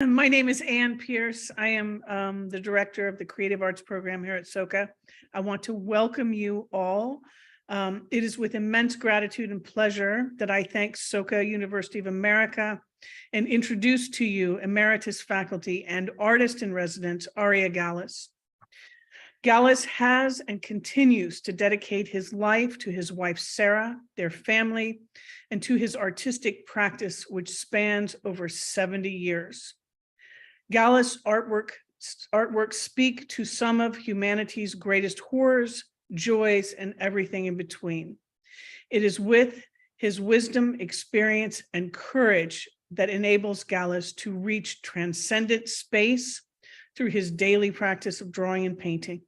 My name is Ann Pierce. I am the director of the Creative Arts Program here at SOCA. I want to welcome you all. It is with immense gratitude and pleasure that I thank SOCA University of America and introduce to you emeritus faculty and artist in residence, Arie Gallus. Gallus has and continues to dedicate his life to his wife, Sarah, their family, and to his artistic practice, which spans over 70 years. Gallus' artworks speak to some of humanity's greatest horrors, joys, and everything in between. It is with his wisdom, experience, and courage that enables Gallus to reach transcendent space through his daily practice of drawing and painting.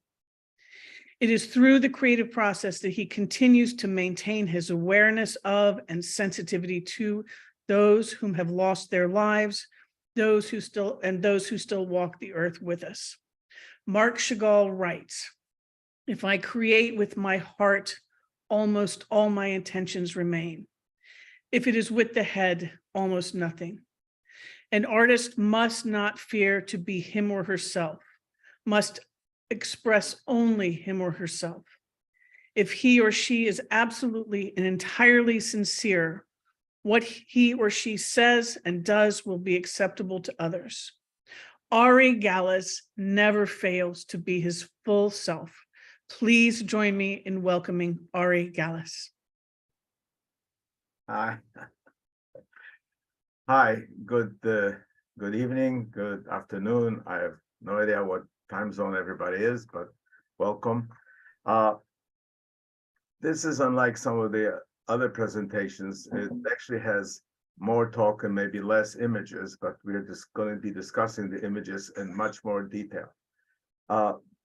It is through the creative process that he continues to maintain his awareness of and sensitivity to those whom have lost their lives, those who still walk the earth with us. Marc Chagall writes, "If I create with my heart, almost all my intentions remain. If it is with the head, almost nothing. An artist must not fear to be him or herself, must express only him or herself. If he or she is absolutely and entirely sincere, what he or she says and does will be acceptable to others. Arie Gallus never fails to be his full self. Please join me in welcoming Arie Gallus." Hi. Hi, good evening, good afternoon. I have no idea what time zone everybody is, but welcome. This is unlike some of the other presentations. It actually has more talk and maybe less images, but we're just going to be discussing the images in much more detail.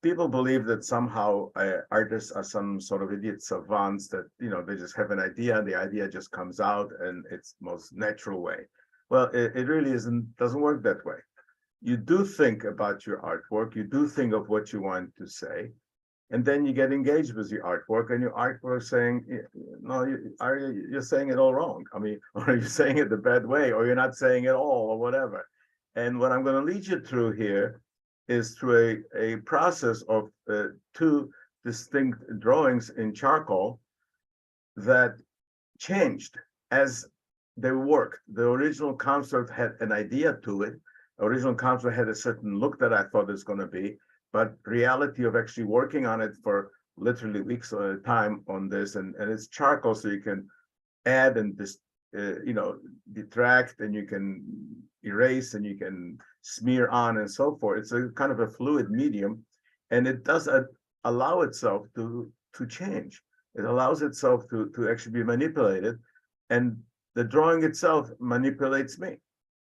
People believe that somehow artists are some sort of idiot savants that, they just have an idea and the idea just comes out and it's most natural way. Well, it really doesn't work that way. You do think about your artwork, you do think of what you want to say, and then you get engaged with your artwork, and your artwork saying, no, you're saying it all wrong. I mean, or you're saying it the bad way, or you're not saying it all, or whatever. And what I'm going to lead you through here is through a process of two distinct drawings in charcoal that changed as they worked. The original concept had an idea to it. The original concept had a certain look that I thought it was going to be, but reality of actually working on it for literally weeks at a time on this, and it's charcoal, so you can add and detract, and you can erase, and you can smear on and so forth. It's a kind of a fluid medium, and it does allow itself to change. It allows itself to actually be manipulated, and the drawing itself manipulates me.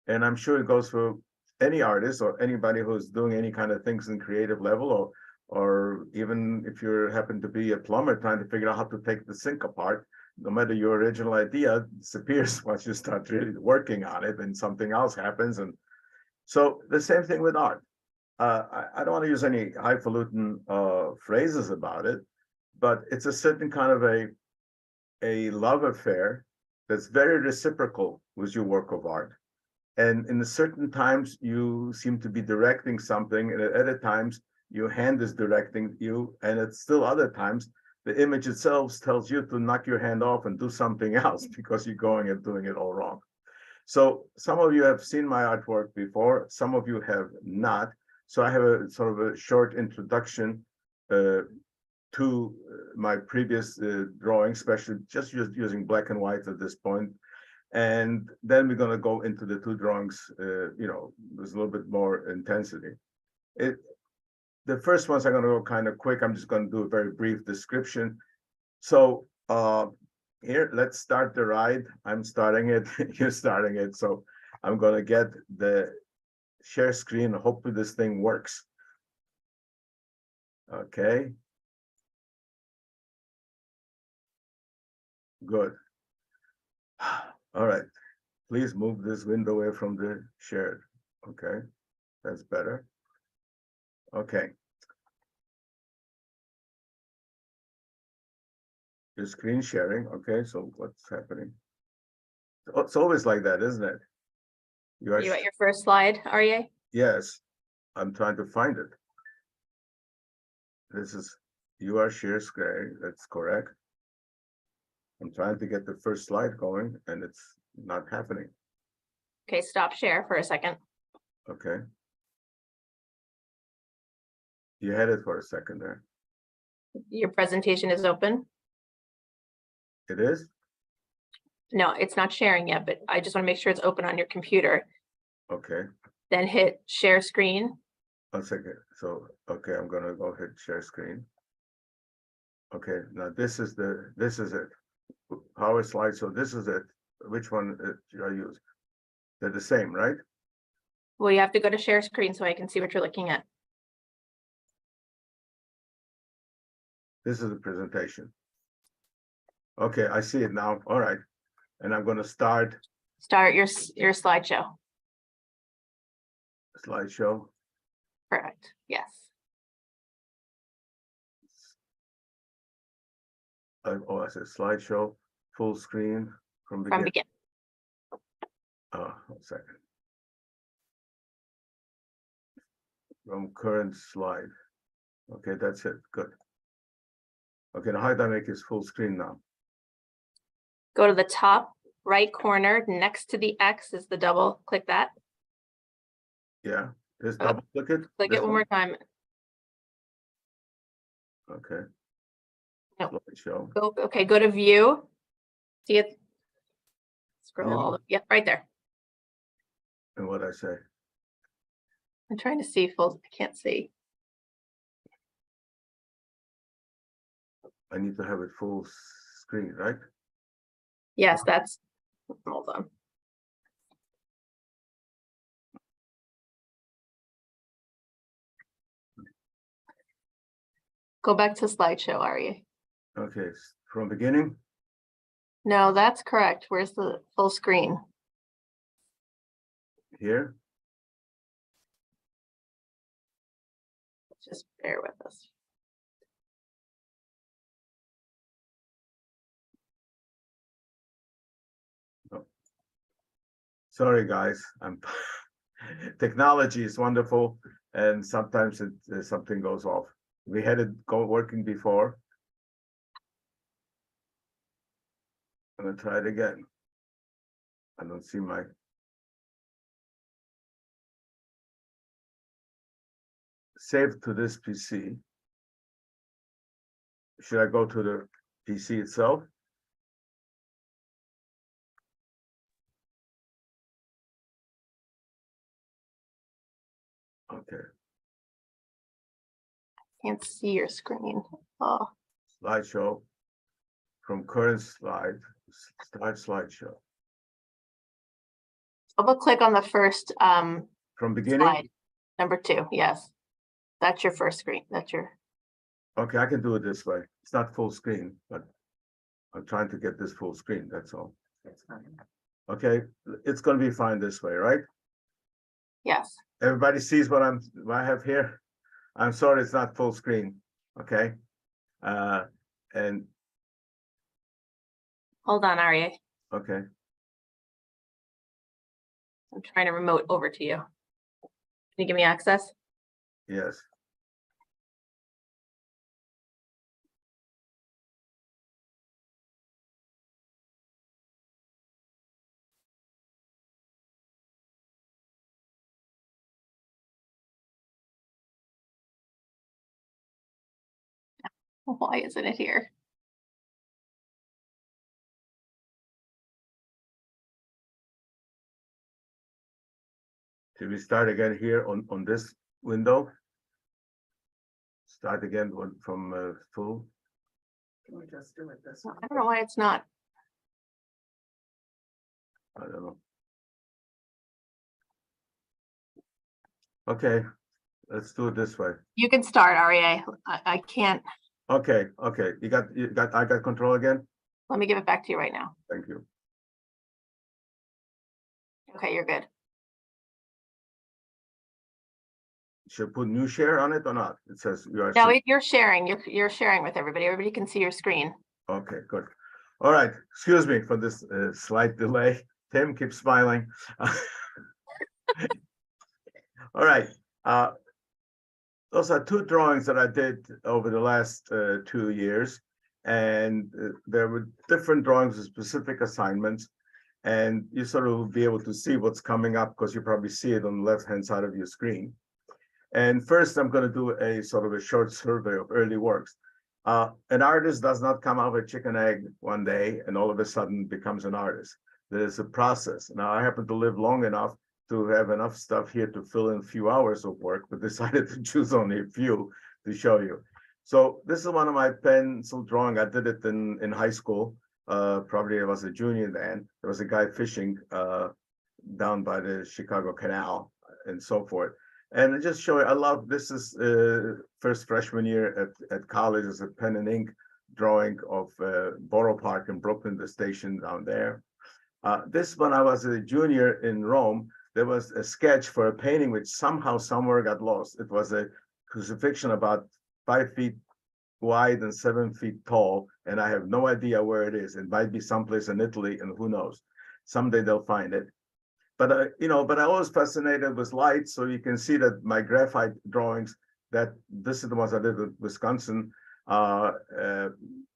And I'm sure it goes for any artist or anybody who's doing any kind of things in creative level, or even if you happen to be a plumber trying to figure out how to take the sink apart, no matter your original idea disappears once you start really working on it and something else happens. And so the same thing with art. I don't want to use any highfalutin phrases about it, but it's a certain kind of a love affair that's very reciprocal with your work of art. And in certain times, you seem to be directing something, and at other times, your hand is directing you, and at still other times, the image itself tells you to knock your hand off and do something else because you're going and doing it all wrong. So some of you have seen my artwork before, some of you have not. So I have a sort of a short introduction to my previous drawings, especially just using black and white at this point. And then we're going to go into the two drawings, with a little bit more intensity. The first ones are going to go kind of quick. I'm just going to do a very brief description. So here, let's start the ride. I'm starting it, you're starting it. So I'm going to get the share screen. Hopefully this thing works. Okay. Good. All right, please move this window away from the shared. Okay, that's better. Okay. Your screen sharing. Okay, so what's happening? It's always like that, isn't it? You are, You at your first slide, Arie? yes, I'm trying to find it. This is, you are share screen, that's correct. I'm trying to get the first slide going and it's not happening. Okay, stop share for a second. Okay. You had it for a second there. Your presentation is open. It is? No, it's not sharing yet, but I just want to make sure it's open on your computer. Okay, Then hit share screen. 1 second. So, okay, I'm gonna go hit share screen. Okay, now this is it. Power slide, so this is it. Which one should I use? They're the same, right? Well, you have to go to share screen so I can see what you're looking at. This is the presentation. Okay, I see it now. All right. And I'm gonna start Start your slideshow. slideshow. Perfect. Yes. Oh, I said slideshow, full screen from From beginning. begin. Oh, 1 second. From current slide. Okay, that's it. Good. Okay, now how do I make this full screen now? Go to the top right corner next to the X is the double. Click that. Yeah, just Oh, double click it. Click This it one more time. Okay. No. Slideshow. Okay, go to view. See it? Scroll View. all the, yeah, right there. And what I say? I'm trying to see full, I can't see. I need to have it full screen, right? Yes, that's, hold on. Go back to slideshow, Arie. Okay, from beginning. No, that's correct. Where's the full screen? Here. Just bear with us. Sorry, guys. Technology is wonderful, and sometimes something goes off. We had it working before. I'm gonna try it again. I don't see my. Save to this PC. Should I go to the PC itself? Okay, Can't see your screen. Oh, slideshow. From current slide, start slideshow. double click on the first From beginning? slide. Number 2, yes. That's your first screen. That's your, Okay, I can do it this way. It's not full screen, but I'm trying to get this full screen, that's all. Okay, it's gonna be fine this way, right? yes. Everybody sees what I have here. I'm sorry, it's not full screen, okay? And, Hold on, Arie. okay, I'm trying to remote over to you. Can you give me access? yes. Why isn't it here? Should we start again here on this window? Start again from full? Can we just do it this I way? don't know why it's not. I don't know. Okay, let's do it this way. You can start, Arie. I can't. Okay, I got control again? Let me give it back to you right now. Thank you. Okay, you're good. Should I put new share on it or not? It says you are. No, you're sharing. You're sharing with everybody. Everybody can see your screen. Okay, good. All right, excuse me for this slight delay. Tim keeps smiling. All right. Those are two drawings that I did over the last 2 years. And there were different drawings with specific assignments. And you sort of will be able to see what's coming up because you probably see it on the left-hand side of your screen. And first, I'm going to do a sort of a short survey of early works. An artist does not come out of a chicken egg one day and all of a sudden becomes an artist. There's a process. Now, I happen to live long enough to have enough stuff here to fill in a few hours of work, but decided to choose only a few to show you. So this is one of my pencil drawing. I did it in high school. Probably I was a junior then. There was a guy fishing down by the Chicago Canal and so forth. And I just show you, I love, this is first freshman year at college as a pen and ink drawing of Borough Park in Brooklyn, the station down there. This when I was a junior in Rome, there was a sketch for a painting which somehow somewhere got lost. It was a crucifixion about 5 feet wide and 7 feet tall, and I have no idea where it is. It might be someplace in Italy, and who knows? Someday they'll find it. But but I was fascinated with light, so you can see that my graphite drawings, that this is the ones I did with Wisconsin. I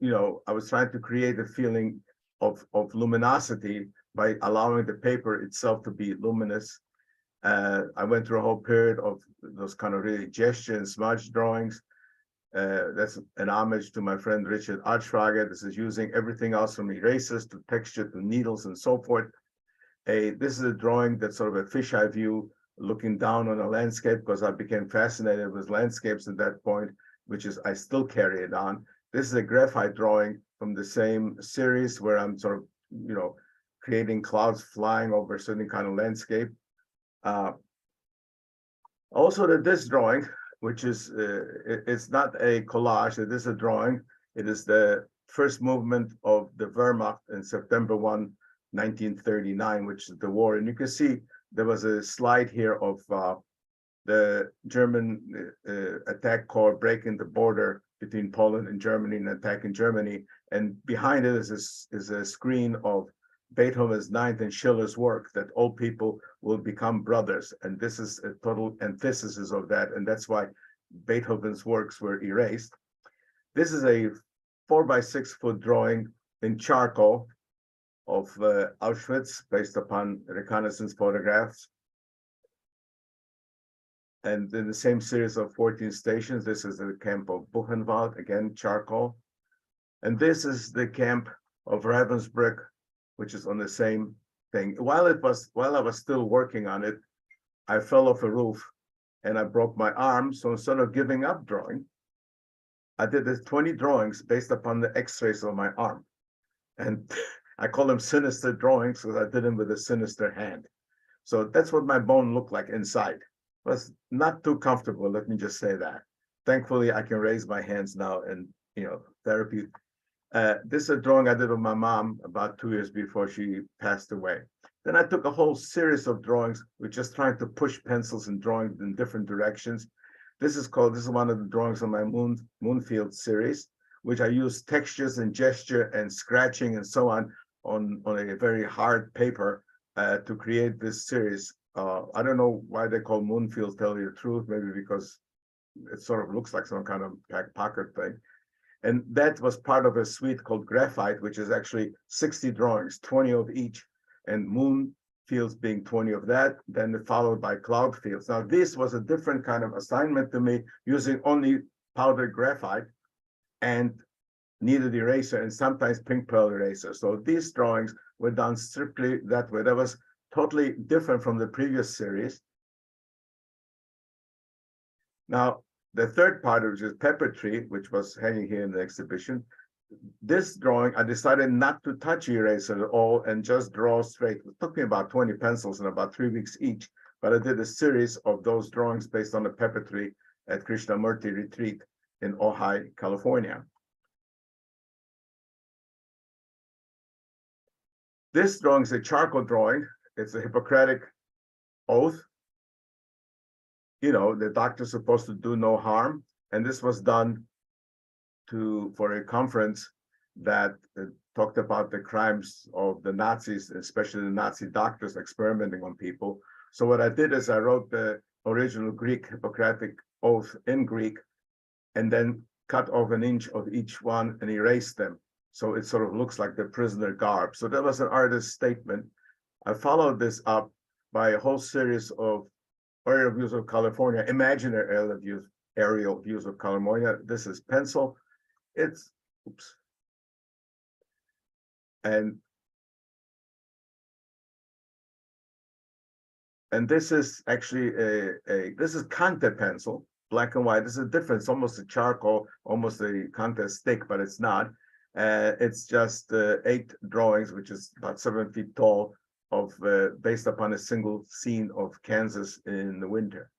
was trying to create a feeling of luminosity by allowing the paper itself to be luminous. I went through a whole period of those kind of really gesture and smudge drawings. That's an homage to my friend Richard Archfrager. This is using everything else from erasers to texture to needles and so forth. This is a drawing that's sort of a fisheye view looking down on a landscape, because I became fascinated with landscapes at that point, which is I still carry it on. This is a graphite drawing from the same series where I'm sort of, creating clouds flying over a certain kind of landscape. Also, this drawing, which is, it's not a collage, it is a drawing. It is the first movement of the Wehrmacht in September 1, 1939, which is the war. And you can see there was a slide here of the German attack corps breaking the border between Poland and Germany and attacking Germany. And behind it is a screen of Beethoven's Ninth and Schiller's work, that all people will become brothers. And this is a total antithesis of that. And that's why Beethoven's works were erased. This is a 4 by 6 foot drawing in charcoal of Auschwitz based upon reconnaissance photographs. And in the same series of 14 stations, this is the camp of Buchenwald, again, charcoal. And this is the camp of Ravensbrück, which is on the same thing. While I was still working on it, I fell off a roof and I broke my arm. So instead of giving up drawing, I did 20 drawings based upon the x-rays of my arm. And I call them sinister drawings because I did them with a sinister hand. So that's what my bone looked like inside. It was not too comfortable, let me just say that. Thankfully, I can raise my hands now and, therapy. This is a drawing I did of my mom about 2 years before she passed away. Then I took a whole series of drawings with just trying to push pencils and drawing in different directions. This is one of the drawings on my Moonfield series, which I use textures and gesture and scratching and so on a very hard paper to create this series. I don't know why they call Moonfield, tell you the truth, maybe because it sort of looks like some kind of pocket thing. And that was part of a suite called Graphite, which is actually 60 drawings, 20 of each, and moon fields being 20 of that, then followed by cloud fields. Now, this was a different kind of assignment to me, using only powdered graphite and kneaded eraser and sometimes pink pearl eraser. So these drawings were done strictly that way. That was totally different from the previous series. Now, the third part, which is Pepper Tree, which was hanging here in the exhibition, this drawing, I decided not to touch eraser at all and just draw straight. It took me about 20 pencils and about 3 weeks each, but I did a series of those drawings based on the Pepper Tree at Krishnamurti Retreat in Ojai, California. This drawing is a charcoal drawing. It's a Hippocratic oath. The doctor's supposed to do no harm. And this was done for a conference that talked about the crimes of the Nazis, especially the Nazi doctors experimenting on people, So what I did is I wrote the original Greek Hippocratic oath in Greek, and then cut off an inch of each one and erased them. So it sort of looks like the prisoner garb. So that was an artist's statement. I followed this up by a whole series of aerial views of California, imaginary aerial views of California. This is pencil. It's, oops. And this is actually this is Conte pencil, black and white. This is a difference, almost a charcoal, almost a Conte stick, but it's not. It's just 8 drawings, which is about 7 feet tall, of based upon a single scene of Kansas in the winter.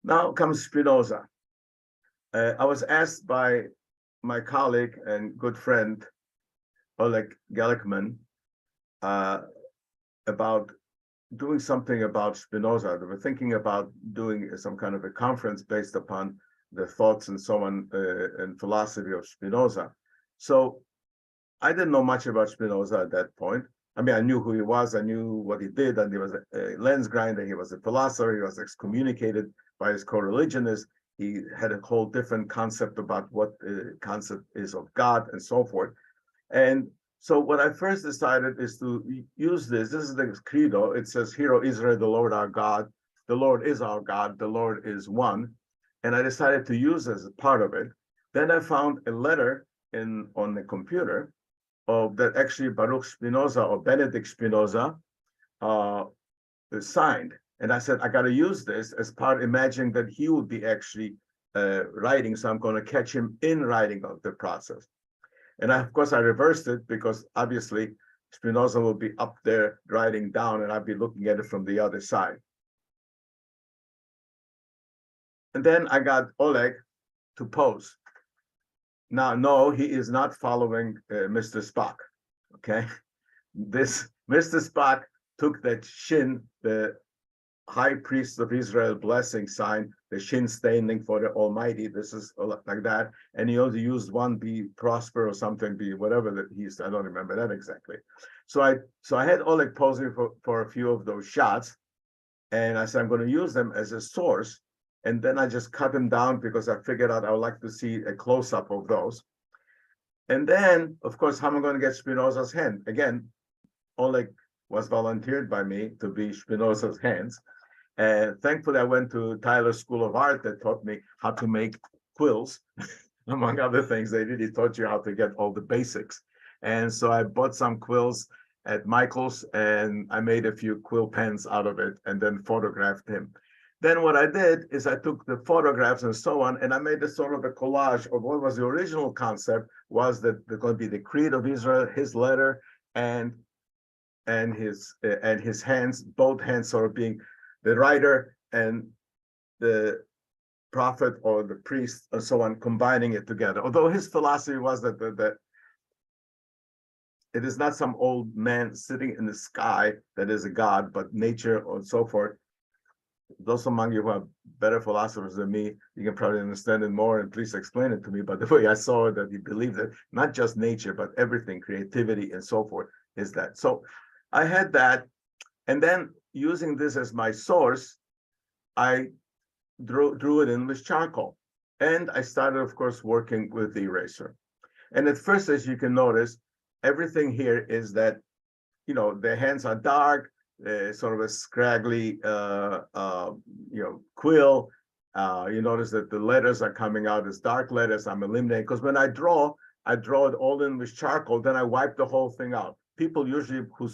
Now comes Spinoza. I was asked by my colleague and good friend, Oleg Galikman, about doing something about Spinoza. They were thinking about doing some kind of a conference based upon the thoughts and so on and philosophy of Spinoza. So I didn't know much about Spinoza at that point. I mean, I knew who he was, I knew what he did, and he was a lens grinder, he was a philosopher, he was excommunicated by his co-religionists, he had a whole different concept about what the concept is of God and so forth. And so what I first decided is to use this is the credo. It says, "Hear, O Israel, the Lord our God, the Lord is our God, the Lord is one." And I decided to use as a part of it. Then I found a letter on the computer of that actually Baruch Spinoza or Benedict Spinoza signed. And I said, I got to use this as part, imagining that he would be actually writing. So I'm going to catch him in writing of the process. And of course, I reversed it because obviously Spinoza will be up there writing down and I'll be looking at it from the other side. And then I got Oleg to pose. Now, no, he is not following Mr. Spock, okay? This Mr. Spock took that shin, the high priest of Israel blessing sign, the shin standing for the Almighty. This is like that. And he also used one, be prosper or something, be whatever that he's, I don't remember that exactly. So I had Oleg posing for a few of those shots. And I said, I'm going to use them as a source. And then I just cut them down because I figured out I would like to see a close-up of those. And then, of course, how am I going to get Spinoza's hand? Again, Oleg was volunteered by me to be Spinoza's hands. And thankfully, I went to Tyler School of Art that taught me how to make quills. Among other things, they really taught you how to get all the basics. And so I bought some quills at Michael's and I made a few quill pens out of it and then photographed him. Then what I did is I took the photographs and so on, and I made a sort of a collage of what was the original concept, was that there's going to be the creed of Israel, his letter, and his hands, both hands sort of being the writer and the prophet or the priest and so on, combining it together. Although his philosophy was that it is not some old man sitting in the sky that is a god, but nature or so forth. Those among you who are better philosophers than me, you can probably understand it more, and please explain it to me. But the way I saw it, that he believed that not just nature, but everything, creativity and so forth, is that. So I had that, and then using this as my source, I drew it in with charcoal. And I started, of course, working with the eraser. And at first, as you can notice, everything here is that, you know, the hands are dark, sort of a scraggly, quill. You notice that the letters are coming out as dark letters. I'm eliminating, because when I draw it all in with charcoal, then I wipe the whole thing out. People usually who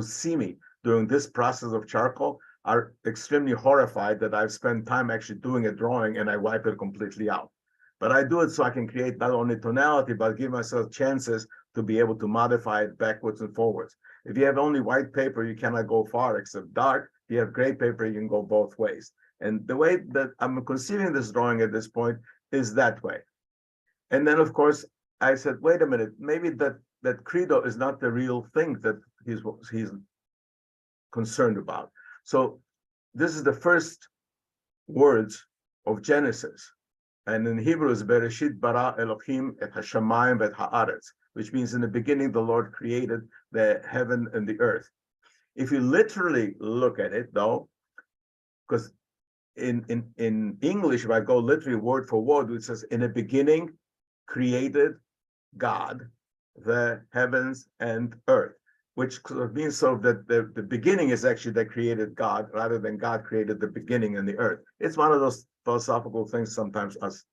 see me during this process of charcoal are extremely horrified that I've spent time actually doing a drawing and I wipe it completely out. But I do it so I can create not only tonality, but give myself chances to be able to modify it backwards and forwards. If you have only white paper, you cannot go far except dark. If you have gray paper, you can go both ways. And the way that I'm conceiving this drawing at this point is that way. And then, of course, I said, wait a minute, maybe that credo is not the real thing that he's concerned about. So this is the first words of Genesis. And in Hebrew is Bereshit bara Elohim et hashamayim v'et haaretz, which means in the beginning the Lord created the heaven and the earth. If you literally look at it, though, because in English, if I go literally word for word, it says, in the beginning created God the heavens and earth, which means so that the beginning is actually that created God rather than God created the beginning and the earth. It's one of those philosophical things sometimes us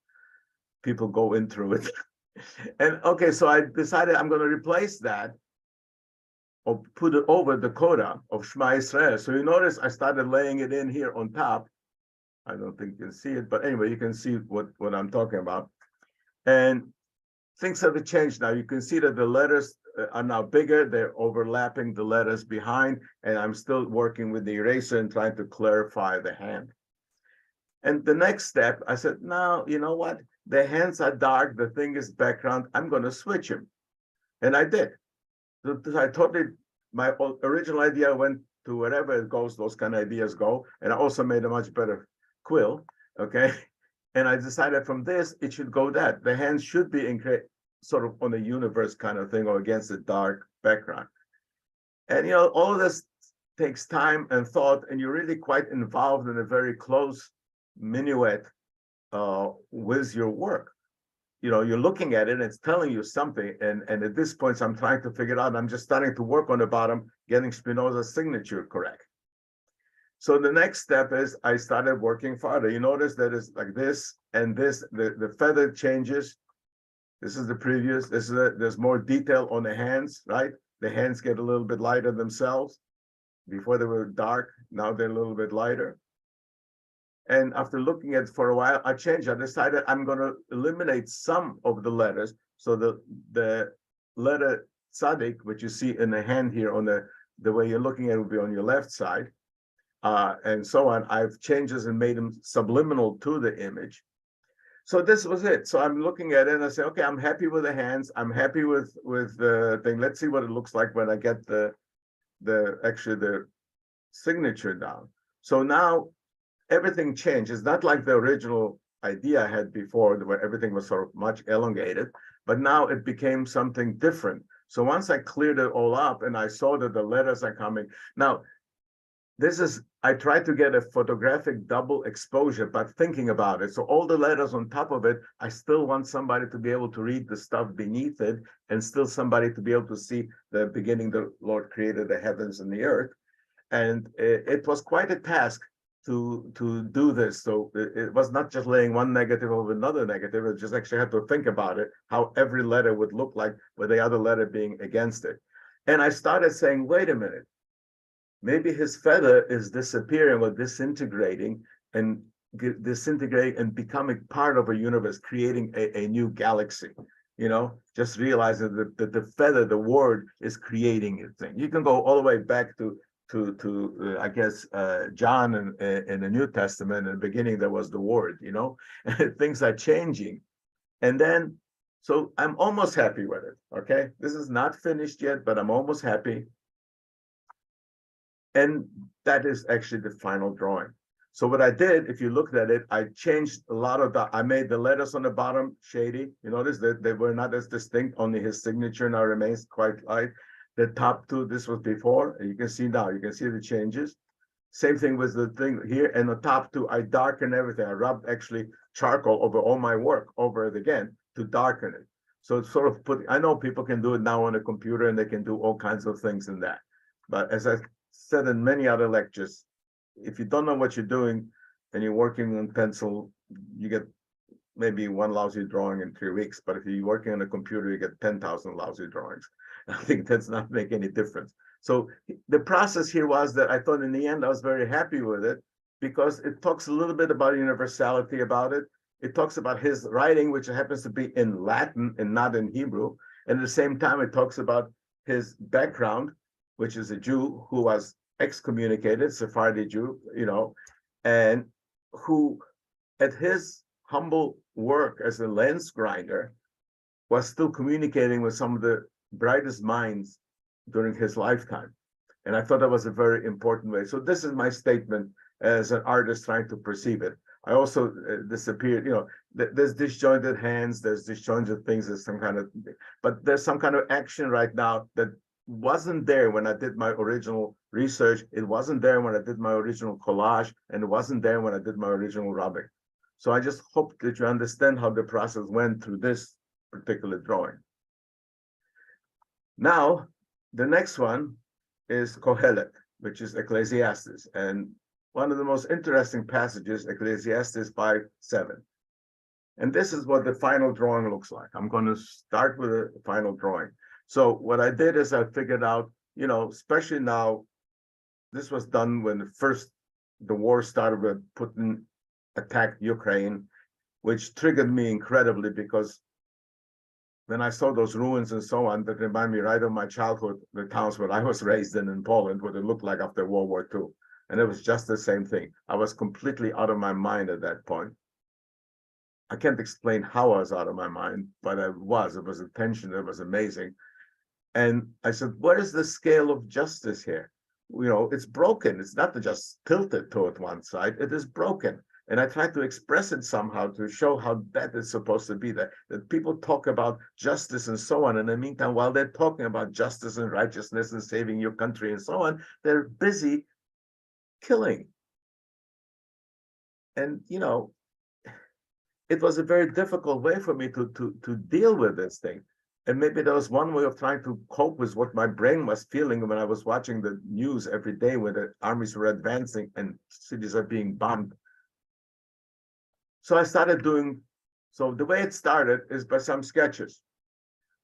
people go in through it. And okay, so I decided I'm going to replace that or put it over the coda of Shema Israel. So you notice I started laying it in here on top. I don't think you can see it, but anyway, you can see what I'm talking about. And things have changed now. You can see that the letters are now bigger. They're overlapping the letters behind, and I'm still working with the eraser and trying to clarify the hand. And the next step, I said, no, you know what? The hands are dark. The thing is background. I'm going to switch them. And I did. So I totally, my original idea went to wherever it goes, those kind of ideas go. And I also made a much better quill, okay? And I decided from this, it should go that. The hands should be in sort of on a universe kind of thing or against a dark background. And, you know, all of this takes time and thought, and you're really quite involved in a very close minuet with your work. You know, you're looking at it and it's telling you something. And at this point, I'm trying to figure it out. I'm just starting to work on the bottom, getting Spinoza's signature correct. So the next step is I started working farther. You notice that it's like this and this, the feather changes. This is the previous, there's more detail on the hands, right? The hands get a little bit lighter themselves. Before they were dark, now they're a little bit lighter. And after looking at it for a while, I changed. I decided I'm going to eliminate some of the letters. So the letter Tzadik, which you see in the hand here on the way you're looking at it will be on your left side, and so on. I've changed this and made them subliminal to the image. So this was it. So I'm looking at it and I say, okay, I'm happy with the hands. I'm happy with the thing. Let's see what it looks like when I get the signature down. So now everything changed. It's not like the original idea I had before, where everything was sort of much elongated, but now it became something different. So once I cleared it all up and I saw that the letters are coming. Now, I tried to get a photographic double exposure, but thinking about it. So all the letters on top of it, I still want somebody to be able to read the stuff beneath it and still somebody to be able to see the beginning the Lord created the heavens and the earth. And it was quite a task to do this. So it was not just laying one negative over another negative. It just actually had to think about it, how every letter would look like with the other letter being against it. And I started saying, wait a minute, maybe his feather is disappearing or disintegrating and becoming part of a universe, creating a new galaxy. You know, just realizing that the feather, the word, is creating a thing. You can go all the way back to I guess John in the New Testament. In the beginning, there was the word. You know, things are changing, and then so I'm almost happy with it. Okay, this is not finished yet, but I'm almost happy. And that is actually the final drawing. So what I did, if you looked at it, I changed a lot of I made the letters on the bottom shady. You notice that they were not as distinct, only his signature now remains quite light. The top two, this was before, and you can see now, you can see the changes. Same thing with the thing here, and the top two, I darkened everything. I rubbed actually charcoal over all my work, over it again, to darken it. So it's sort of I know people can do it now on a computer, and they can do all kinds of things in that. But as I said in many other lectures, if you don't know what you're doing and you're working on pencil, you get maybe one lousy drawing in 3 weeks. But if you're working on a computer, you get 10,000 lousy drawings. I think that's not make any difference. So the process here was that I thought in the end, I was very happy with it because it talks a little bit about universality about it. It talks about his writing, which happens to be in Latin and not in Hebrew. And at the same time, it talks about his background, which is a Jew who was excommunicated, Sephardi Jew, you know, and who at his humble work as a lens grinder was still communicating with some of the brightest minds during his lifetime. And I thought that was a very important way. So this is my statement as an artist trying to perceive it. I also disappeared, you know, there's disjointed hands, there's disjointed things, there's some kind of, but there's some kind of action right now that wasn't there when I did my original research. It wasn't there when I did my original collage, and it wasn't there when I did my original rubbing. So I just hope that you understand how the process went through this particular drawing. Now, the next one is Kohelet, which is Ecclesiastes. And one of the most interesting passages, Ecclesiastes 5:7. And this is what the final drawing looks like. I'm going to start with a final drawing. So what I did is I figured out, especially now, this was done when the war started with Putin attacked Ukraine, which triggered me incredibly because when I saw those ruins and so on, that remind me right of my childhood, the towns where I was raised in Poland, what it looked like after World War II. And it was just the same thing. I was completely out of my mind at that point. I can't explain how I was out of my mind, but I was. It was a tension. It was amazing. And I said, what is the scale of justice here? It's broken. It's not just tilted toward one side. It is broken. And I tried to express it somehow to show how that is supposed to be, that people talk about justice and so on. And in the meantime, while they're talking about justice and righteousness and saving your country and so on, they're busy killing. And, it was a very difficult way for me to deal with this thing. And maybe there was one way of trying to cope with what my brain was feeling when I was watching the news every day where the armies were advancing and cities are being bombed. So I started so the way it started is by some sketches.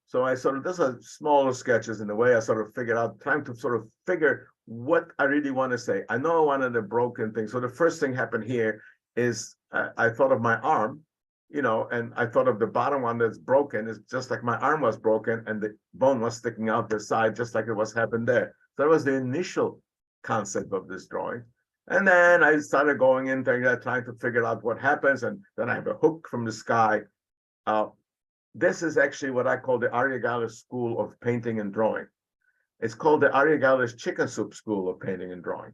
So these are smaller sketches in the way I sort of figured out, trying to sort of figure what I really want to say. I know I wanted a broken thing. So the first thing happened here is I thought of my arm, and I thought of the bottom one that's broken. It's just like my arm was broken and the bone was sticking out the side, just like it was happened there. That was the initial concept of this drawing. And then I started going into trying to figure out what happens. And then I have a hook from the sky. This is actually what I call the Arie School of Painting and Drawing. It's called the Arie Chicken Soup School of Painting and Drawing.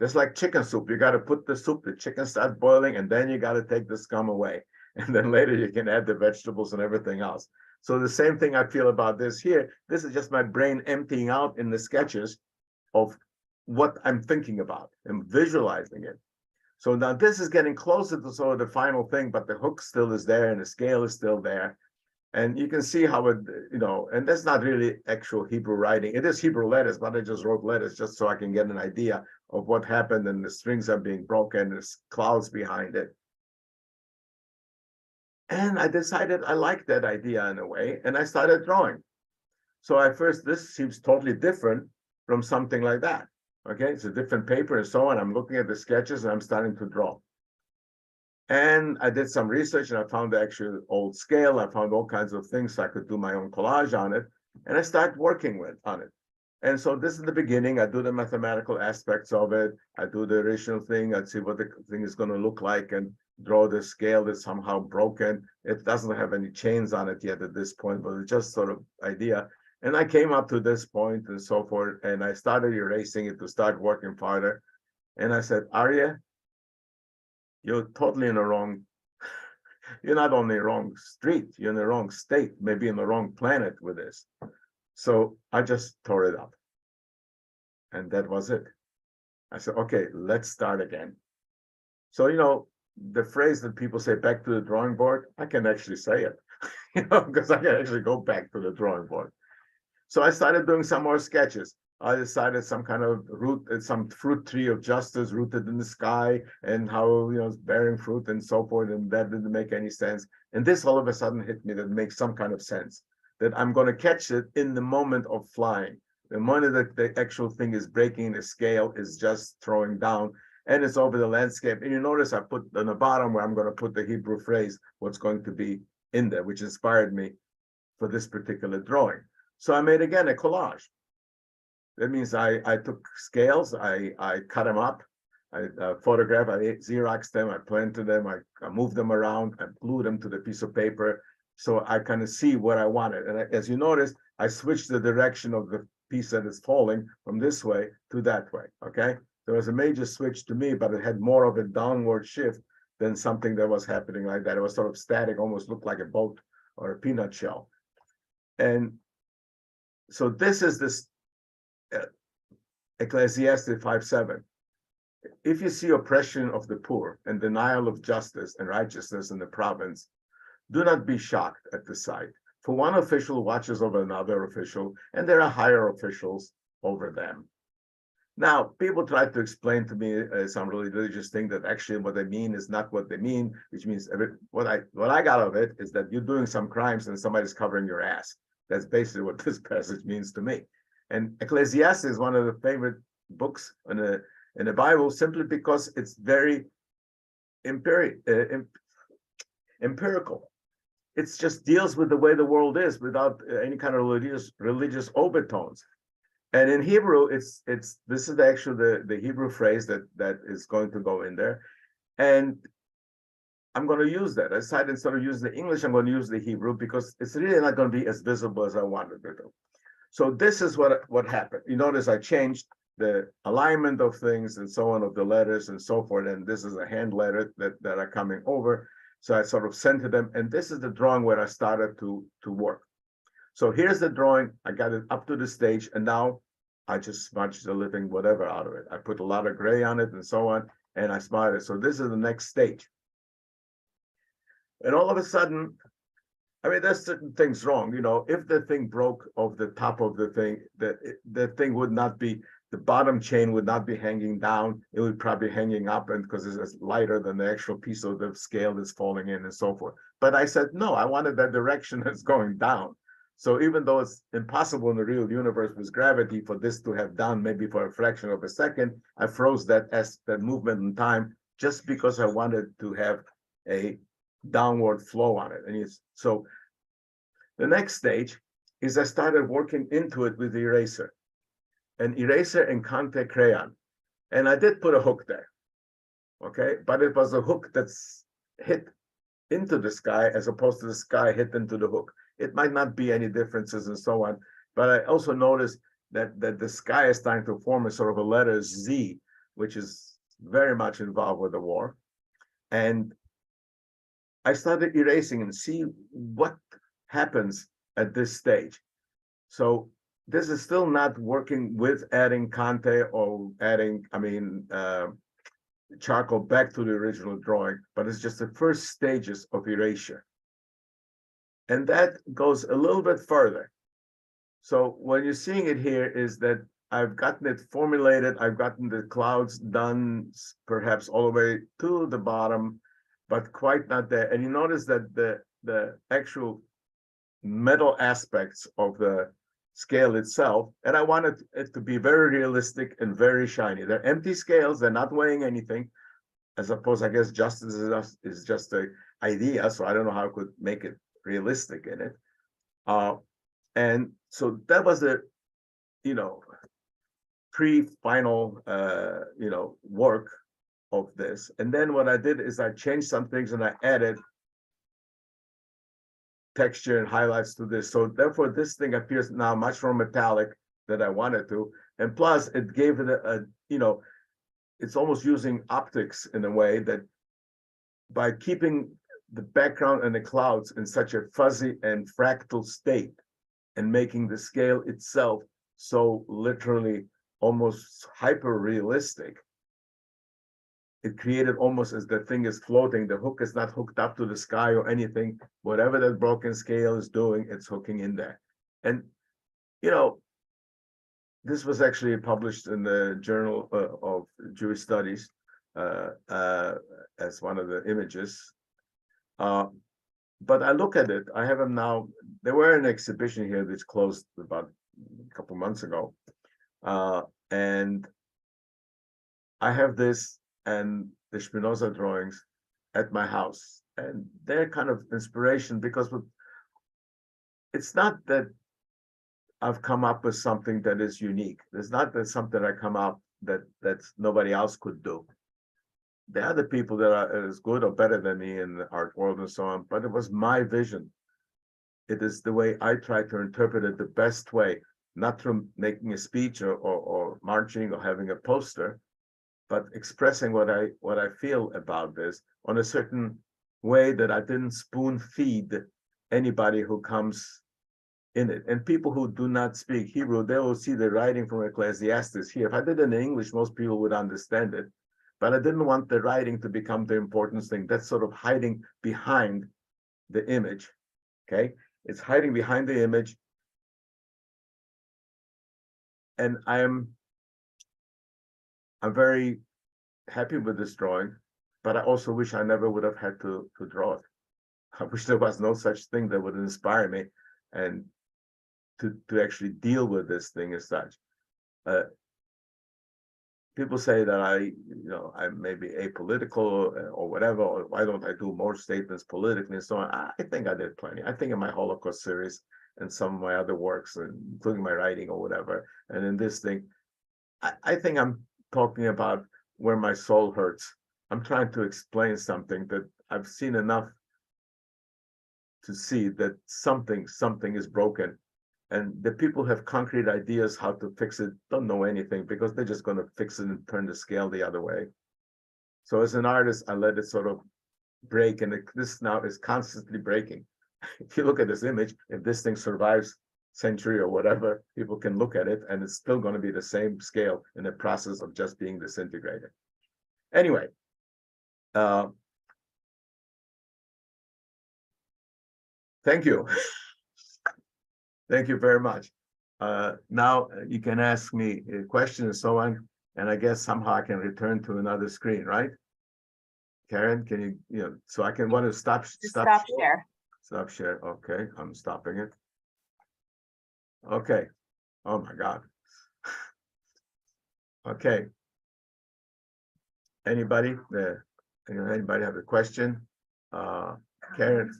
Just like chicken soup, you got to put the chicken starts boiling, and then you got to take the scum away. And then later you can add the vegetables and everything else. So the same thing I feel about this here. This is just my brain emptying out in the sketches of what I'm thinking about and visualizing it. So now this is getting closer to sort of the final thing, but the hook still is there and the scale is still there. And you can see how it, and that's not really actual Hebrew writing. It is Hebrew letters, but I just wrote letters just so I can get an idea of what happened, and the strings are being broken, there's clouds behind it. And I decided I liked that idea in a way, and I started drawing. So at first, this seems totally different from something like that. Okay, it's a different paper and so on. I'm looking at the sketches and I'm starting to draw. And I did some research and I found the actual old scale. I found all kinds of things so I could do my own collage on it. And I started working on it. And so this is the beginning. I do the mathematical aspects of it. I do the original thing. I'd see what the thing is going to look like and draw the scale that's somehow broken. It doesn't have any chains on it yet at this point, but it's just sort of idea. And I came up to this point and so forth, and I started erasing it to start working farther. And I said, Arie, you're totally in the wrong, you're not on the wrong street, you're in the wrong state, maybe in the wrong planet with this. So I just tore it up. And that was it. I said, okay, let's start again. So, the phrase that people say, back to the drawing board, I can actually say it, because I can actually go back to the drawing board. So I started doing some more sketches. I decided some kind of some fruit tree of justice rooted in the sky, and how, it's bearing fruit and so forth. And that didn't make any sense. And this all of a sudden hit me that makes some kind of sense, that I'm going to catch it in the moment of flying. The moment that the actual thing is breaking, the scale is just throwing down, and it's over the landscape. And you notice I put on the bottom where I'm going to put the Hebrew phrase, what's going to be in there, which inspired me for this particular drawing. So I made, again, a collage. That means I took scales, I cut them up, I photographed, I Xeroxed them, I planted them, I moved them around, I glued them to the piece of paper, so I kind of see what I wanted. And as you notice, I switched the direction of the piece that is falling from this way to that way, okay? There was a major switch to me, but it had more of a downward shift than something that was happening like that. It was sort of static, almost looked like a boat or a peanut shell. And so this is this Ecclesiastes 5:7. If you see oppression of the poor and denial of justice and righteousness in the province, do not be shocked at the sight. For one official watches over another official, and there are higher officials over them. Now, people try to explain to me some religious thing that actually what they mean is not what they mean, which means what I got of it is that you're doing some crimes and somebody's covering your ass. That's basically what this passage means to me. And Ecclesiastes is one of the favorite books in the Bible simply because it's very empirical. It just deals with the way the world is without any kind of religious overtones. And in Hebrew, this is actually the Hebrew phrase that is going to go in there. And I'm going to use that. I decided instead of using the English, I'm going to use the Hebrew because it's really not going to be as visible as I wanted it to. So this is what happened. You notice I changed the alignment of things and so on, of the letters and so forth. And this is a hand letter that are coming over. So I sort of centered them. And this is the drawing where I started to work. So here's the drawing. I got it up to the stage, and now I just smudged the living whatever out of it. I put a lot of gray on it and so on, and I smudged it. So this is the next stage. And all of a sudden, I mean, there's certain things wrong. You know, if the thing broke off the top of the thing, the thing would not be, the bottom chain would not be hanging down. It would probably be hanging up, and because it's lighter than the actual piece of the scale that's falling in and so forth. But I said, no, I wanted that direction that's going down. So even though it's impossible in the real universe with gravity for this to have done maybe for a fraction of a second, I froze that movement in time just because I wanted to have a downward flow on it. And so the next stage is I started working into it with the eraser, an eraser and Conte crayon. And I did put a hook there, okay? But it was a hook that's hit into the sky as opposed to the sky hit into the hook. It might not be any differences and so on, but I also noticed that the sky is starting to form a sort of a letter Z, which is very much involved with the war. And I started erasing and see what happens at this stage. So this is still not working with adding Conte or adding, charcoal back to the original drawing, but it's just the first stages of erasure. And that goes a little bit further. So what you're seeing it here is that I've gotten it formulated. I've gotten the clouds done perhaps all the way to the bottom, but quite not there. And you notice that the actual metal aspects of the scale itself, and I wanted it to be very realistic and very shiny. They're empty scales. They're not weighing anything. As opposed, I guess justice is just an idea. So I don't know how I could make it realistic in it. And so that was the, pre-final, work of this. And then what I did is I changed some things and I added texture and highlights to this. So therefore, this thing appears now much more metallic than I wanted to. And plus, it gave it it's almost using optics in a way that by keeping the background and the clouds in such a fuzzy and fractal state and making the scale itself so literally almost hyper realistic, it created almost as the thing is floating. The hook is not hooked up to the sky or anything. Whatever that broken scale is doing, it's hooking in there. And, this was actually published in the Journal of Jewish Studies as one of the images. But I look at it, I have them now. There were an exhibition here that's closed about a couple months ago. And I have this and the Spinoza drawings at my house. And they're kind of inspiration because it's not that I've come up with something that is unique. There's not that something I come up that's nobody else could do. There are other people that are as good or better than me in the art world and so on, but it was my vision. It is the way I try to interpret it the best way, not through making a speech or marching or having a poster, but expressing what I feel about this on a certain way that I didn't spoon feed anybody who comes in it. And people who do not speak Hebrew, they will see the writing from Ecclesiastes here. If I did it in English, most people would understand it. But I didn't want the writing to become the important thing. That's sort of hiding behind the image. Okay, it's hiding behind the image. And I'm very happy with this drawing, but I also wish I never would have had to draw it. I wish there was no such thing that would inspire me and to actually deal with this thing as such. People say that I may be apolitical or whatever, or why don't I do more statements politically and so on. I think I did plenty. I think in my Holocaust series and some of my other works, including my writing or whatever, and in this thing, I think I'm talking about where my soul hurts. I'm trying to explain something that I've seen enough to see that something is broken. And the people have concrete ideas how to fix it, don't know anything because they're just going to fix it and turn the scale the other way. So as an artist, I let it sort of break, and this now is constantly breaking. If you look at this image, if this thing survives century or whatever, people can look at it and it's still going to be the same scale in the process of just being disintegrated. Anyway, thank you. Thank you very much. Now you can ask me a question and so on, and I guess somehow I can return to another screen, right? Karen, can you, so I can want to stop share. Stop share. Okay, I'm stopping it. Okay. Oh my God. Okay. Anybody have a question? Karen,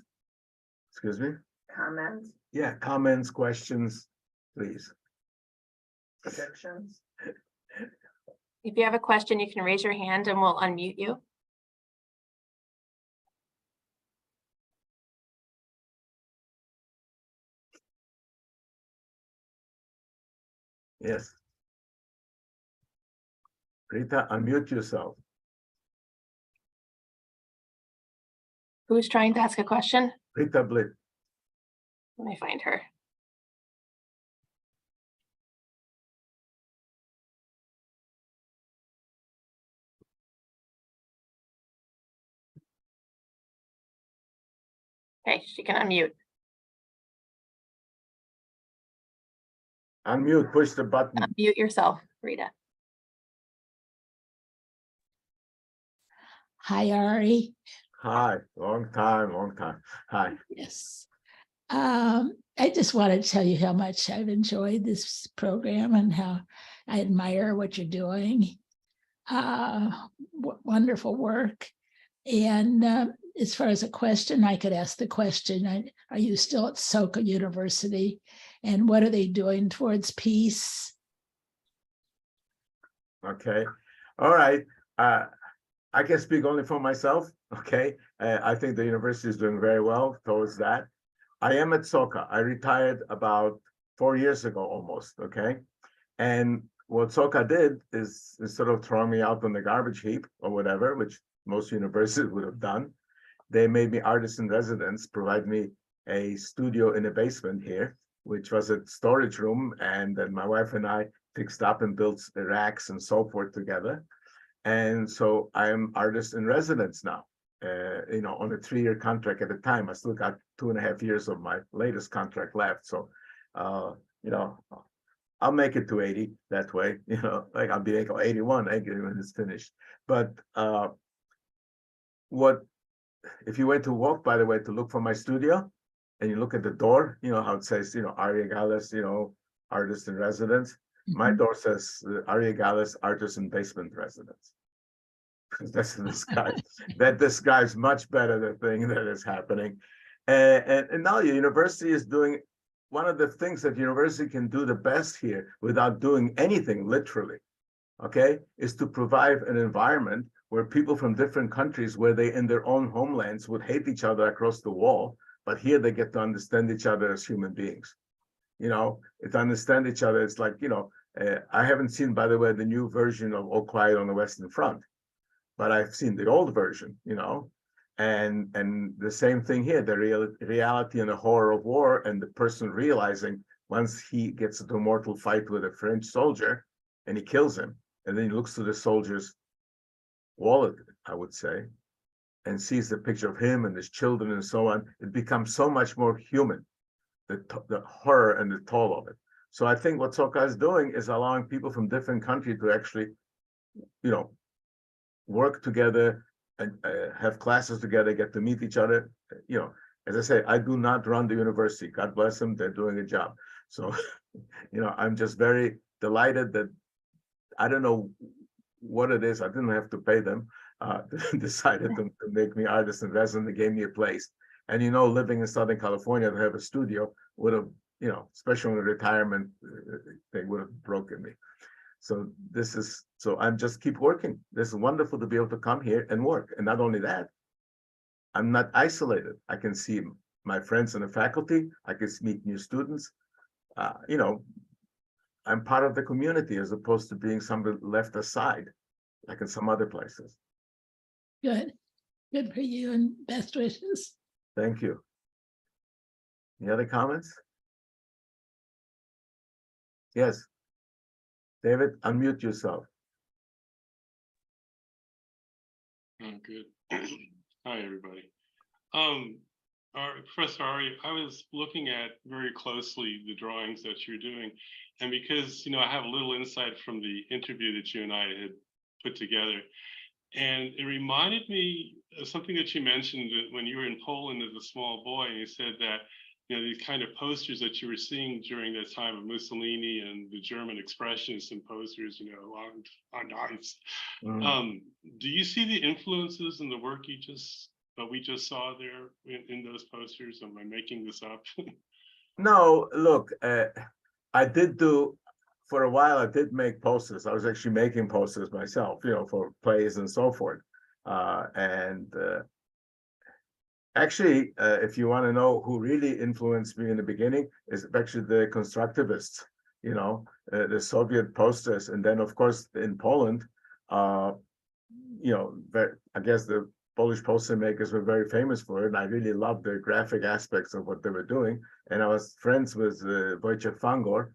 excuse me? Comments, Yeah, comments, questions, please. predictions. If you have a question, you can raise your hand and we'll unmute you. Yes. Rita, unmute yourself. Who's trying to ask a question? Rita Blit. Let me find her. Okay, she can unmute. Unmute, push the button. Unmute yourself, Rita. Hi, Arie. Hi, long time. Hi. Yes. I just want to tell you how much I've enjoyed this program and how I admire what you're doing. Wonderful work. And as far as a question, I could ask the question, are you still at Soka University? And what are they doing towards peace? Okay. All right. I can speak only for myself. Okay. I think the university is doing very well towards that. I am at Soka. I retired about 4 years ago almost. Okay. And what Soka did is sort of throw me out on the garbage heap or whatever, which most universities would have done. They made me artist in residence, provide me a studio in a basement here, which was a storage room. And then my wife and I fixed up and built racks and so forth together. And so I'm artist in residence now, on a 3-year contract at a time. I still got 2.5 years of my latest contract left. So, I'll make it to 80 that way, like I'll be like 81 when it's finished. But if you went to walk, by the way, to look for my studio and you look at the door, how it says, Arie Gallis, artist in residence. My door says Arie Gallis, artist in basement residence. That's the disguise. That describes much better the thing that is happening. And now the university is doing one of the things that university can do the best here without doing anything literally, okay, is to provide an environment where people from different countries, where they in their own homelands would hate each other across the wall, but here they get to understand each other as human beings. To understand each other, it's like, I haven't seen, by the way, the new version of All Quiet on the Western Front, but I've seen the old version, And the same thing here, the reality and the horror of war, and the person realizing once he gets into a mortal fight with a French soldier and he kills him, and then he looks to the soldier's wallet, I would say, and sees the picture of him and his children and so on, it becomes so much more human, the horror and the toll of it. So I think what Soka is doing is allowing people from different countries to actually, work together and have classes together, get to meet each other. As I say, I do not run the university. God bless them, they're doing a job. So, I'm just very delighted that I don't know what it is. I didn't have to pay them. Decided to make me artist in resident. They gave me a place. And living in Southern California to have a studio would have, especially in the retirement thing, would have broken me. So I'm just keep working. This is wonderful to be able to come here and work. And not only that, I'm not isolated. I can see my friends in the faculty. I can meet new students. I'm part of the community as opposed to being somebody left aside, like in some other places. Good. Good for you, and best wishes. Thank you. Any other comments? Yes. David, unmute yourself. Oh, good. Hi, everybody. Professor Arie, I was looking at very closely the drawings that you're doing, and because I have a little insight from the interview that you and I had put together, and it reminded me of something that you mentioned when you were in Poland as a small boy, and you said that these kind of posters that you were seeing during that time of Mussolini and the German expressionists and posters, on ice. Do you see the influences in the work we just saw there in those posters? Am I making this up? No, look, I did for a while, I did make posters. I was actually making posters myself, for plays and so forth. Actually, if you want to know who really influenced me in the beginning, is actually the constructivists, the Soviet posters. And then, of course, in Poland, I guess the Polish poster makers were very famous for it. And I really loved the graphic aspects of what they were doing. And I was friends with Wojciech Fangor,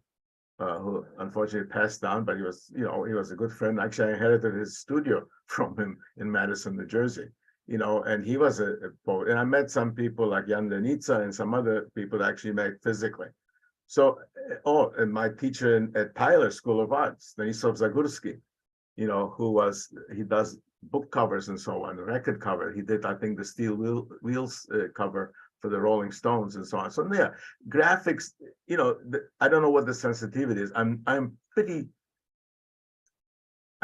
who unfortunately passed on, but he was a good friend. Actually, I inherited his studio from him in Madison, New Jersey. And he was a poet. And I met some people like Jan Lenica and some other people that actually made physically. So, and my teacher at Tyler School of Arts, Stanisław Zagórski, he does book covers and so on, record cover. He did, I think, the Steel Wheels cover for the Rolling Stones and so on. So yeah, graphics, I don't know what the sensitivity is. I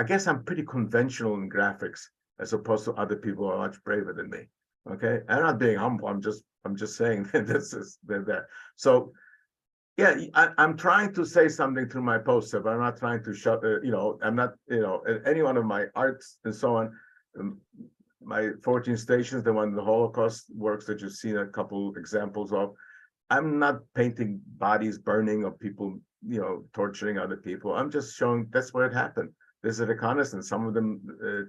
guess I'm pretty conventional in graphics, as opposed to other people who are much braver than me. Okay, I'm not being humble. I'm just saying that this is that. So, yeah, I'm trying to say something through my poster, but I'm not trying to shut. I'm not. Any one of my arts and so on. My 14 Stations, the one the Holocaust works that you've seen a couple examples of. I'm not painting bodies burning or people, torturing other people. I'm just showing that's where it happened. There's a reconnaissance, some of them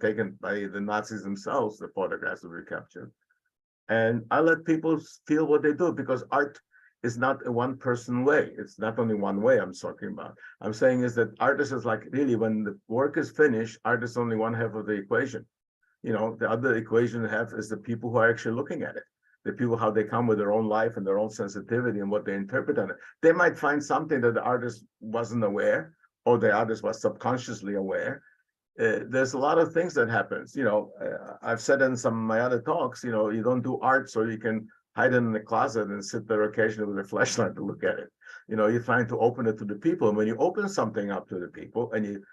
taken by the Nazis themselves, the photographs that were captured. And I let people feel what they do, because art is not a one-person way. It's not only one way I'm talking about. I'm saying is that artists is like, really, when the work is finished, art is only one half of the equation. The other equation half is the people who are actually looking at it. The people, how they come with their own life and their own sensitivity and what they interpret on it. They might find something that the artist wasn't aware, or the artist was subconsciously aware. There's a lot of things that happens. I've said in some of my other talks, you don't do art so you can hide it in the closet and sit there occasionally with a flashlight to look at it. You're trying to open it to the people. And when you open something up to the people and you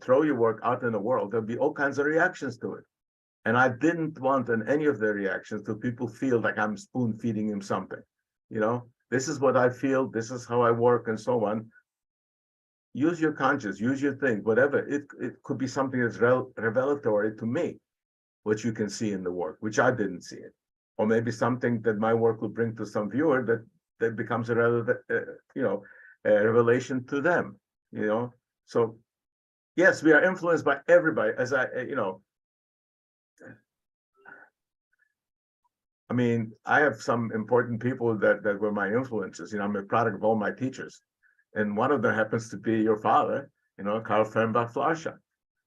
throw your work out in the world, there'll be all kinds of reactions to it. And I didn't want in any of the reactions to people feel like I'm spoon feeding him something. This is what I feel, this is how I work and so on. Use your conscience, use your thing, whatever. It could be something that's revelatory to me, which you can see in the work, which I didn't see it. Or maybe something that my work will bring to some viewer that becomes a revelation to them, So yes, we are influenced by everybody. As I mean, I have some important people that were my influences. You know, I'm a product of all my teachers. And one of them happens to be your father, you know, Karl Fernbach Fleischer.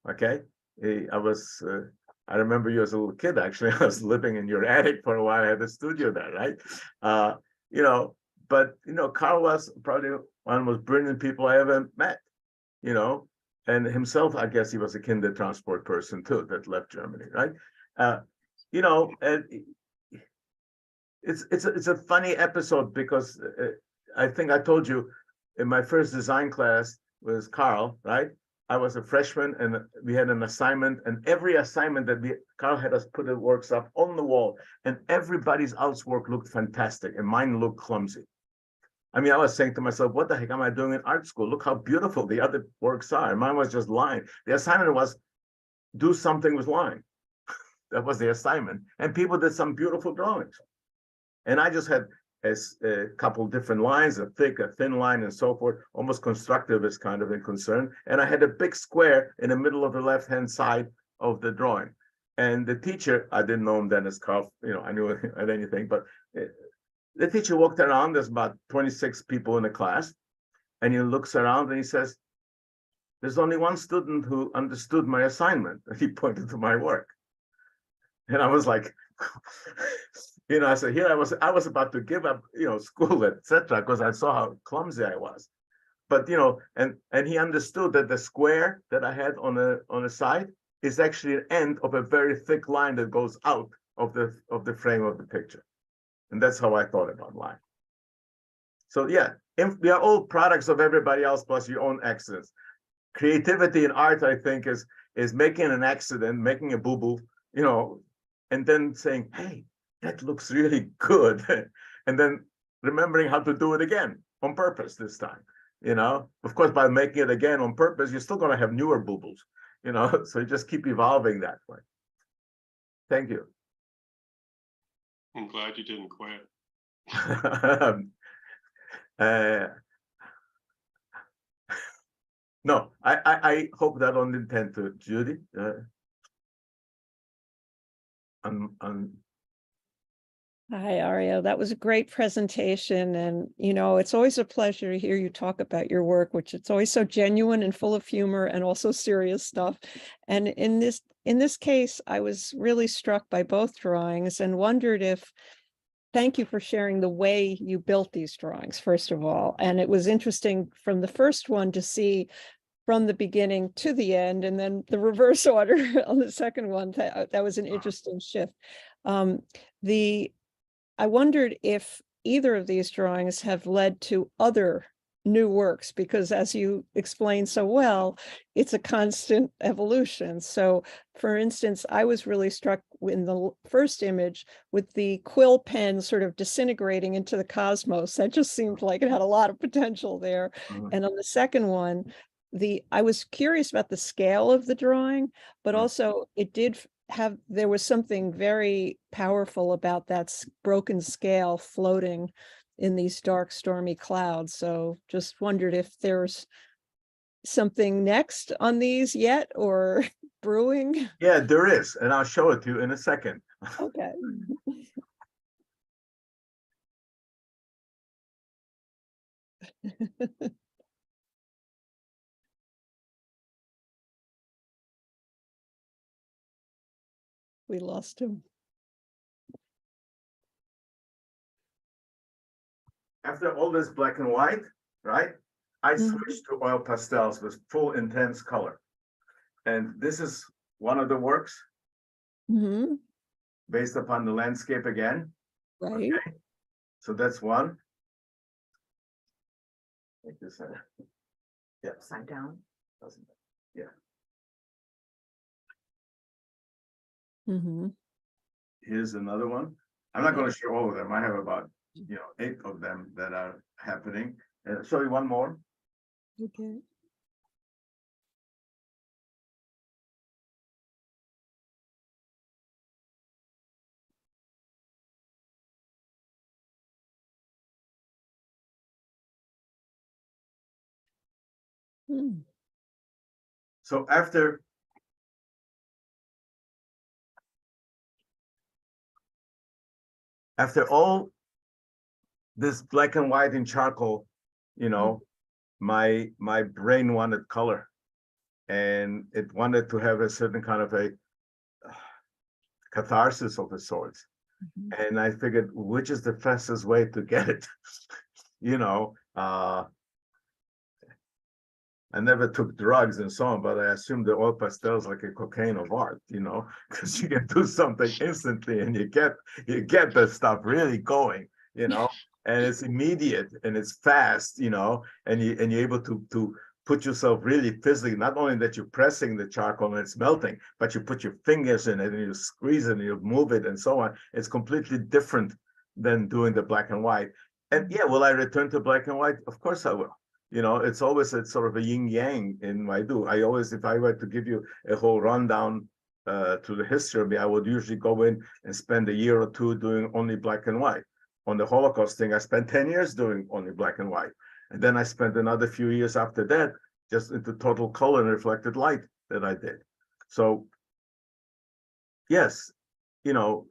Okay. I remember you as a little kid, actually. I was living in your attic for a while. I had a studio there, right? You know, but, you know, Karl was probably one of the most brilliant people I ever met, you know, and himself, I guess he was a kinder transport person too that left Germany, right? You know, and it's a funny episode because I think I told you in my first design class was Carl, right? I was a freshman and we had an assignment, and every assignment that Carl had us put the works up on the wall, and everybody's else work looked fantastic and mine looked clumsy. I mean, I was saying to myself, what the heck am I doing in art school? Look how beautiful the other works are. And mine was just line. The assignment was do something with line. That was the assignment. And people did some beautiful drawings. And I just had a couple different lines, a thick, a thin line, and so forth, almost constructivist kind of a concern. And I had a big square in the middle of the left-hand side of the drawing. And the teacher, I didn't know him then as Carl, you know, I knew at anything, but the teacher walked around, there's about 26 people in the class, and he looks around and he says, there's only one student who understood my assignment. And he pointed to my work. And I was like, you know, I said, here I was about to give up, you know, school, etc., because I saw how clumsy I was. But, you know, and he understood that the square that I had on the side is actually an end of a very thick line that goes out of the frame of the picture. And that's how I thought about line. So yeah, we are all products of everybody else plus your own accidents. Creativity in art, I think, is making an accident, making a boo-boo, you know, and then saying, hey, that looks really good. And then remembering how to do it again on purpose this time, you know. Of course, by making it again on purpose, you're still going to have newer boo-boos, you know, so you just keep evolving that way. Thank you. I'm glad you didn't quit. No, I hope that on intent to Judy. Hi, Ario. That was a great presentation. And, you know, it's always a pleasure to hear you talk about your work, which it's always so genuine and full of humor and also serious stuff. And in this case, I was really struck by both drawings and wondered if, thank you for sharing the way you built these drawings, first of all. And it was interesting from the first one to see from the beginning to the end, and then the reverse order on the second one. That was an interesting shift. I wondered if either of these drawings have led to other new works, because as you explained so well, it's a constant evolution. So for instance, I was really struck in the first image with the quill pen sort of disintegrating into the cosmos. That just seemed like it had a lot of potential there. And on the second one, I was curious about the scale of the drawing, but also it did there was something very powerful about that broken scale floating in these dark, stormy clouds. So just wondered if there's something next on these yet or brewing. Yeah, there is, and I'll show it to you in a second. Okay. We lost him. After all this black and white, right? I switched to oil pastels with full intense color. And this is one of the works based upon the landscape again. Right. Okay. So that's one. Make this yeah. Upside down. Yeah. Here's another one. I'm not going to show all of them. I have about 8 of them that are happening. And I'll show you one more. Okay. So after after all this black and white in charcoal, you know, my brain wanted color, and it wanted to have a certain kind of a catharsis of the sorts. And I figured, which is the fastest way to get it? You know, I never took drugs and so on, but I assume the oil pastel is like a cocaine of art, you know, because you can do something instantly and you get the stuff really going, you know, and it's immediate and it's fast, you know, and you're able to put yourself really physically, not only that you're pressing the charcoal and it's melting, but you put your fingers in it and you squeeze it and you move it and so on. It's completely different than doing the black and white. And yeah, will I return to black and white? Of course I will. You know, it's always a sort of a yin yang in my do. I always, if I were to give you a whole rundown to the history of me, I would usually go in and spend a year or two doing only black and white. On the Holocaust thing, I spent 10 years doing only black and white. And then I spent another few years after that just into total color and reflected light that I did. So yes, you know,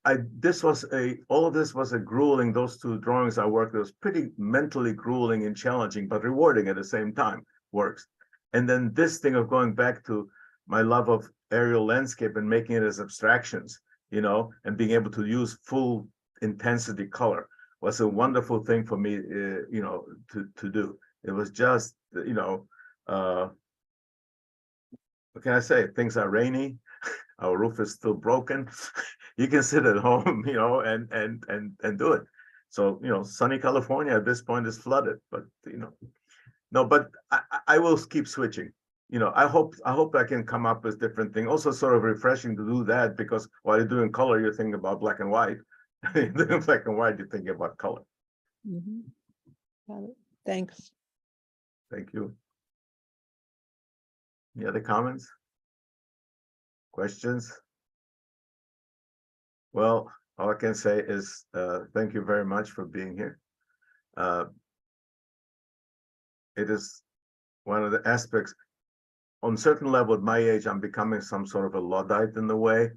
all of this was a grueling, those two drawings I worked, it was pretty mentally grueling and challenging, but rewarding at the same time works. And then this thing of going back to my love of aerial landscape and making it as abstractions, you know, and being able to use full intensity color was a wonderful thing for me, you know, to do. It was just, you know, what can I say? Things are rainy. Our roof is still broken. You can sit at home, you know, and do it. So, you know, sunny California at this point is flooded, but you know, no, but I will keep switching. You know, I hope I can come up with different things. Also, sort of refreshing to do that because while you're doing color, you're thinking about black and white. Doing black and white, you're thinking about color. Got it. Thanks. Thank you. Any other comments? Questions? Well, all I can say is thank you very much for being here. It is one of the aspects, on certain level at my age, I'm becoming some sort of a Luddite in the way.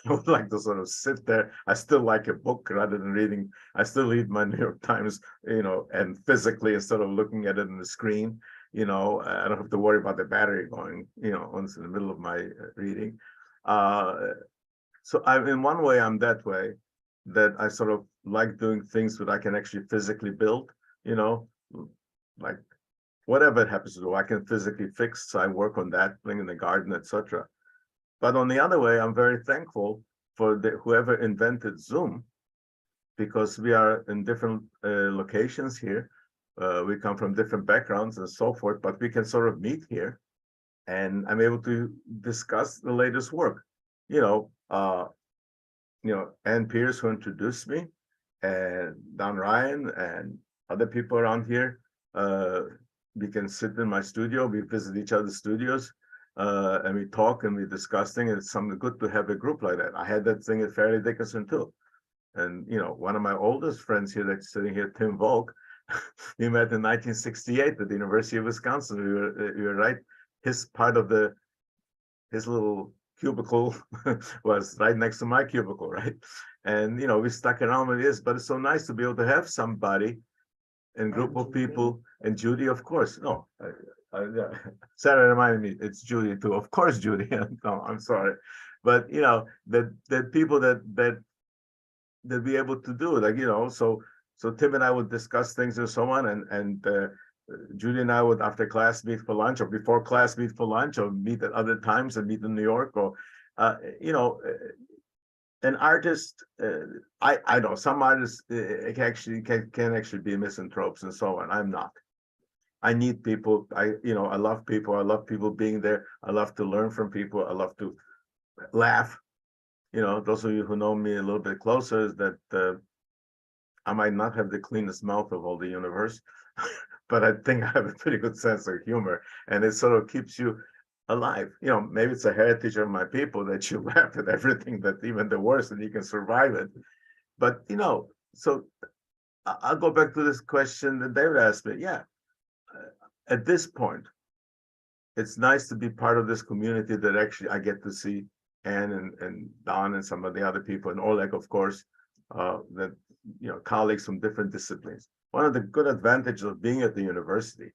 I would like to sort of sit there. I still like a book rather than reading. I still read my New York Times, you know, and physically instead of looking at it on the screen. You know, I don't have to worry about the battery going, you know, once in the middle of my reading. So in one way, I'm that way, that I sort of like doing things that I can actually physically build, you know, like whatever it happens to do, I can physically fix. So I work on that, playing in the garden, etc. But on the other way, I'm very thankful for whoever invented Zoom, because we are in different locations here. We come from different backgrounds and so forth, but we can sort of meet here, and I'm able to discuss the latest work. You know, Ann Pierce, who introduced me, and Don Ryan, and other people around here. We can sit in my studio, we visit each other's studios, and we talk and we discuss things. It's something good to have a group like that. I had that thing at Fairleigh Dickinson too. And, you know, one of my oldest friends here that's sitting here, Tim Volk, we met in 1968 at the University of Wisconsin. We were right, his little cubicle was right next to my cubicle, right? And, you know, we stuck around with this, but it's so nice to be able to have somebody and group of people, and Judy, of course. No, Sarah reminded me, it's Judy too. Of course, Judy. No, I'm sorry, but you know that people that be able to do, like, you know. So Tim and I would discuss things and so on, and Judy and I would after class meet for lunch, or before class meet for lunch, or meet at other times and meet in New York, or you know. An artist, I know some artists can actually be misanthropes and so on. I'm not. I need people. I love people. I love people being there. I love to learn from people. I love to laugh. You know, those of you who know me a little bit closer, is that I might not have the cleanest mouth of all the universe, but I think I have a pretty good sense of humor, and it sort of keeps you alive. You know, maybe it's a heritage of my people that you laugh at everything, that even the worst, and you can survive it. But you know, so I'll go back to this question that David asked me. Yeah, at this point, it's nice to be part of this community that actually I get to see Anne and Don and some of the other people, and Oleg, of course, that, colleagues from different disciplines. One of the good advantages of being at the university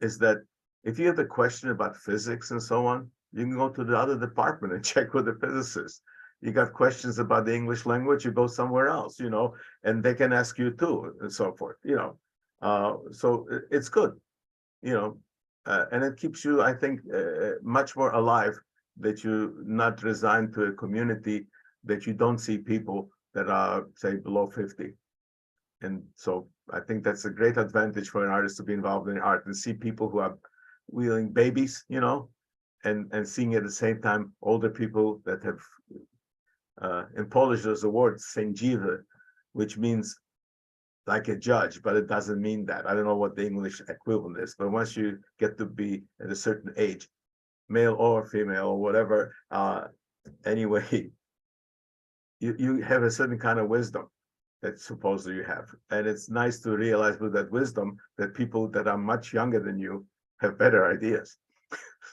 is that if you have a question about physics and so on, you can go to the other department and check with the physicists. You got questions about the English language, you go somewhere else, and they can ask you too, and so forth, so it's good, and it keeps you, I think, much more alive, that you're not resigned to a community, that you don't see people that are, say, below 50. And so I think that's a great advantage for an artist to be involved in art and see people who are wheeling babies, and seeing at the same time older people that have, in Polish there's a word sędziowy, which means like a judge, but it doesn't mean that. I don't know what the English equivalent is, but once you get to be at a certain age, male or female or whatever, anyway, you have a certain kind of wisdom that supposedly you have. And it's nice to realize with that wisdom that people that are much younger than you have better ideas.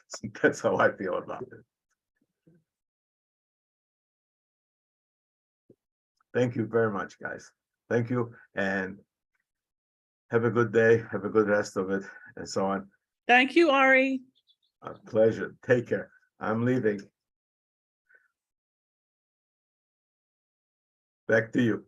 So that's how I feel about it. Thank you very much, guys. Thank you, and have a good day, have a good rest of it, and so on. Thank you, Arie. A pleasure. Take care. I'm leaving. Back to you.